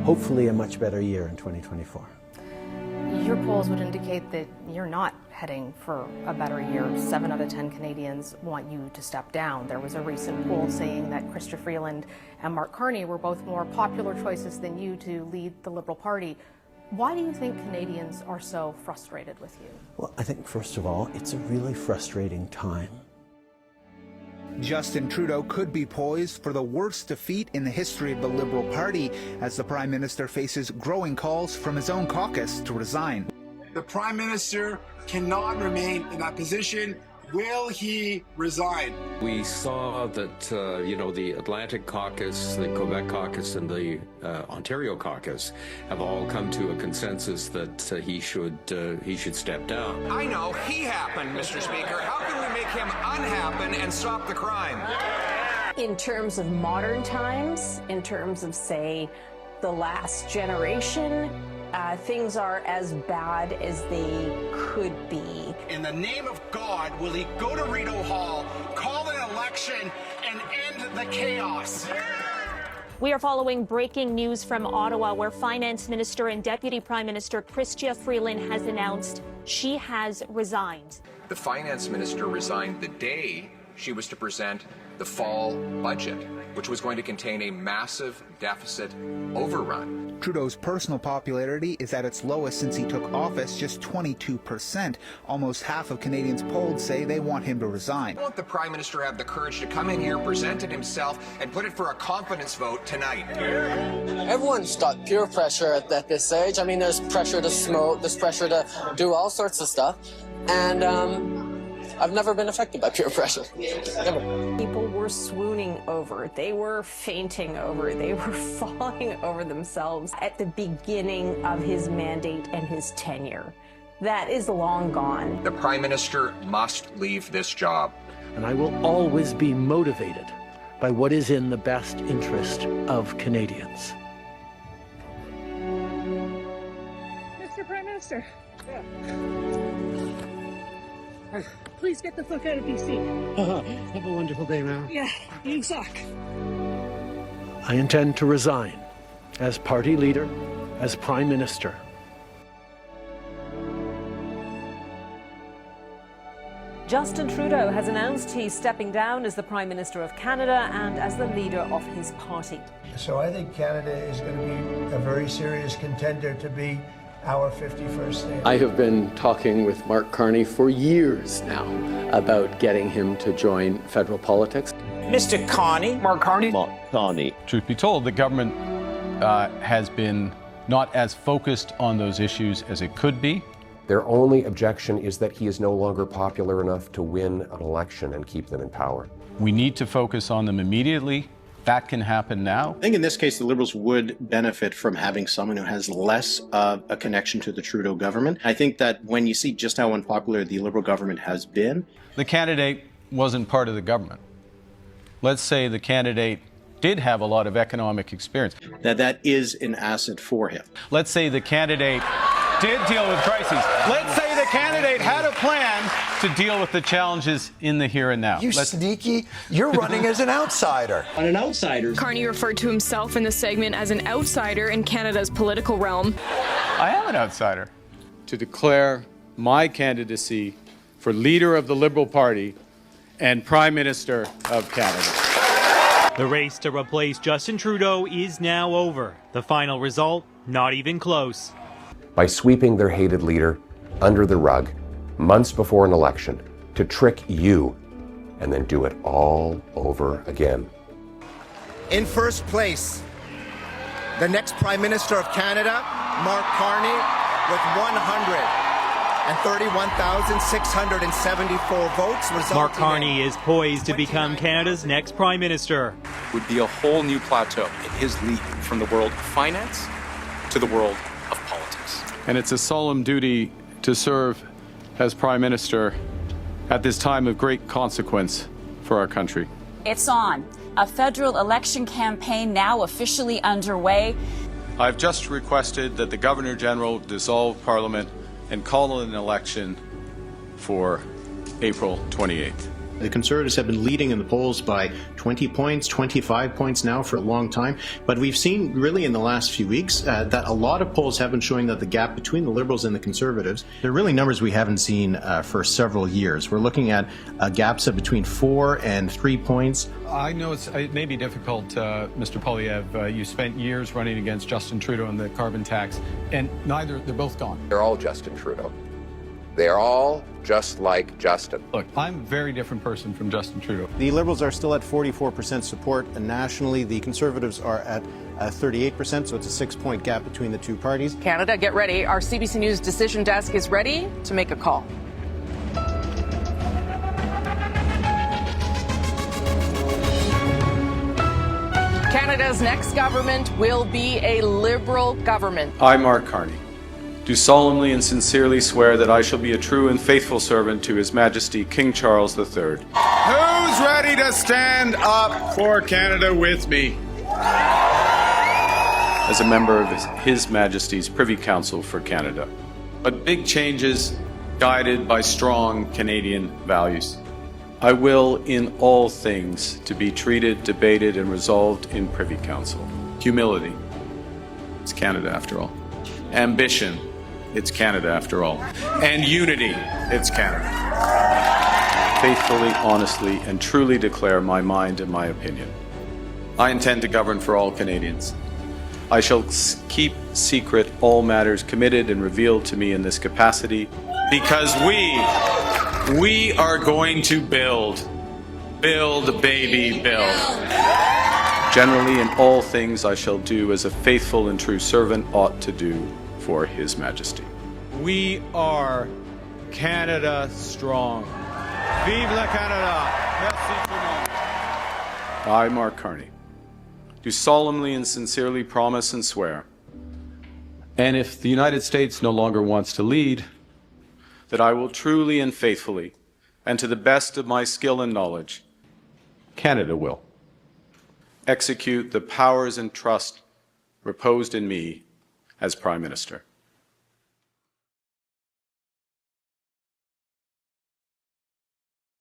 hopefully a much better year in 2024. Your polls would indicate that you're not heading for a better year. 7 out of 10 Canadians want you to step down. There was a recent poll saying that Chrystia Freeland and Mark Carney were both more popular choices than you to lead the Liberal Party. Why do you think Canadians are so frustrated with you? Well, I think, first of all, it's a really frustrating time. Justin Trudeau could be poised for the worst defeat in the history of the Liberal Party as the Prime Minister faces growing calls from his own caucus to resign. The Prime Minister cannot remain in that position. Will he resign? We saw that, the Atlantic Caucus, the Quebec Caucus, and the Ontario Caucus have all come to a consensus that he should step down. I know he happened, Mr. Speaker. How can we make him unhappen and stop the crime? In terms of modern times, in terms of, say, the last generation, things are as bad as they could be. In the name of God, will he go to Rideau Hall, call an election, and end the chaos? We are following breaking news from Ottawa, where Finance Minister and Deputy Prime Minister Chrystia Freeland has announced she has resigned. The Finance Minister resigned the day she was to present the fall budget, which was going to contain a massive deficit overrun. Trudeau's personal popularity is at its lowest since he took office, just 22%. Almost half of Canadians polled say they want him to resign. Won't the Prime Minister have the courage to come in here, present it himself, and put it for a confidence vote tonight? Everyone's got peer pressure at this age. I mean, there's pressure to smoke, there's pressure to do all sorts of stuff. And I've never been affected by peer pressure. Never. People were swooning over, they were fainting over, they were falling over themselves at the beginning of his mandate and his tenure. That is long gone. The Prime Minister must leave this job. And I will always be motivated by what is in the best interest of Canadians. Mr. Prime Minister. Please get the fuck out of BC. Have a wonderful day, man. Yeah, you suck. I intend to resign as party leader, as Prime Minister. Justin Trudeau has announced he's stepping down as the Prime Minister of Canada and as the leader of his party. So I think Canada is going to be a very serious contender to be our 51st state. I have been talking with Mark Carney for years now about getting him to join federal politics. Mr. Carney. Mark Carney. Mark Carney. Truth be told, the government has been not as focused on those issues as it could be. Their only objection is that he is no longer popular enough to win an election and keep them in power. We need to focus on them immediately. That can happen now. I think in this case, the Liberals would benefit from having someone who has less of a connection to the Trudeau government. I think that when you see just how unpopular the Liberal government has been. The candidate wasn't part of the government. Let's say the candidate did have a lot of economic experience. That is an asset for him. Let's say the candidate did deal with crises. Let's say the candidate had a plan to deal with the challenges in the here and now. You sneaky, you're running as an outsider. On an outsider. Carney referred to himself in the segment as an outsider in Canada's political realm. I am an outsider. To declare my candidacy for leader of the Liberal Party and Prime Minister of Canada. The race to replace Justin Trudeau is now over. The final result, not even close. By sweeping their hated leader under the rug months before an election to trick you and then do it all over again. In first place, the next Prime Minister of Canada, Mark Carney, with 131,674 votes. Mark Carney is poised to become Canada's next Prime Minister. Would be a whole new plateau in his leap from the world of finance to the world of politics. And it's a solemn duty to serve as Prime Minister at this time of great consequence for our country. It's on. A federal election campaign now officially underway. I've just requested that the Governor General dissolve Parliament and call an election for April 28th. The Conservatives have been leading in the polls by 20 points, 25 points now for a long time. But we've seen really in the last few weeks that a lot of polls have been showing that the gap between the Liberals and the Conservatives, they're really numbers we haven't seen for several years. We're looking at gaps of between 4 and 3 points. I know it may be difficult, Mr. Poilievre. You spent years running against Justin Trudeau on the carbon tax, and they're both gone. They're all Justin Trudeau. They're all just like Justin. Look, I'm a very different person from Justin Trudeau. The Liberals are still at 44% support, and nationally the Conservatives are at 38%, so it's a 6-point gap between the two parties. Canada, get ready. Our CBC News decision desk is ready to make a call. Canada's next government will be a Liberal government. I, Mark Carney, do solemnly and sincerely swear that I shall be a true and faithful servant to His Majesty King Charles III. Who's ready to stand up for Canada with me? As a member of His Majesty's Privy Council for Canada. But big changes guided by strong Canadian values. I will, in all things, to be treated, debated, and resolved in Privy Council. Humility. It's Canada after all. Ambition. It's Canada after all. And unity. It's Canada. Faithfully, honestly, and truly declare my mind and my opinion. I intend to govern for all Canadians. I shall keep secret all matters committed and revealed to me in this capacity, because we are going to build, baby, build. Generally, in all things I shall do as a faithful and true servant ought to do for His Majesty. We are Canada strong. Vive la Canada. Merci tout le monde. I, Mark Carney, do solemnly and sincerely promise and swear, and if the United States no longer wants to lead, that I will truly and faithfully, and to the best of my skill and knowledge, Canada will, execute the powers and trust reposed in me as Prime Minister.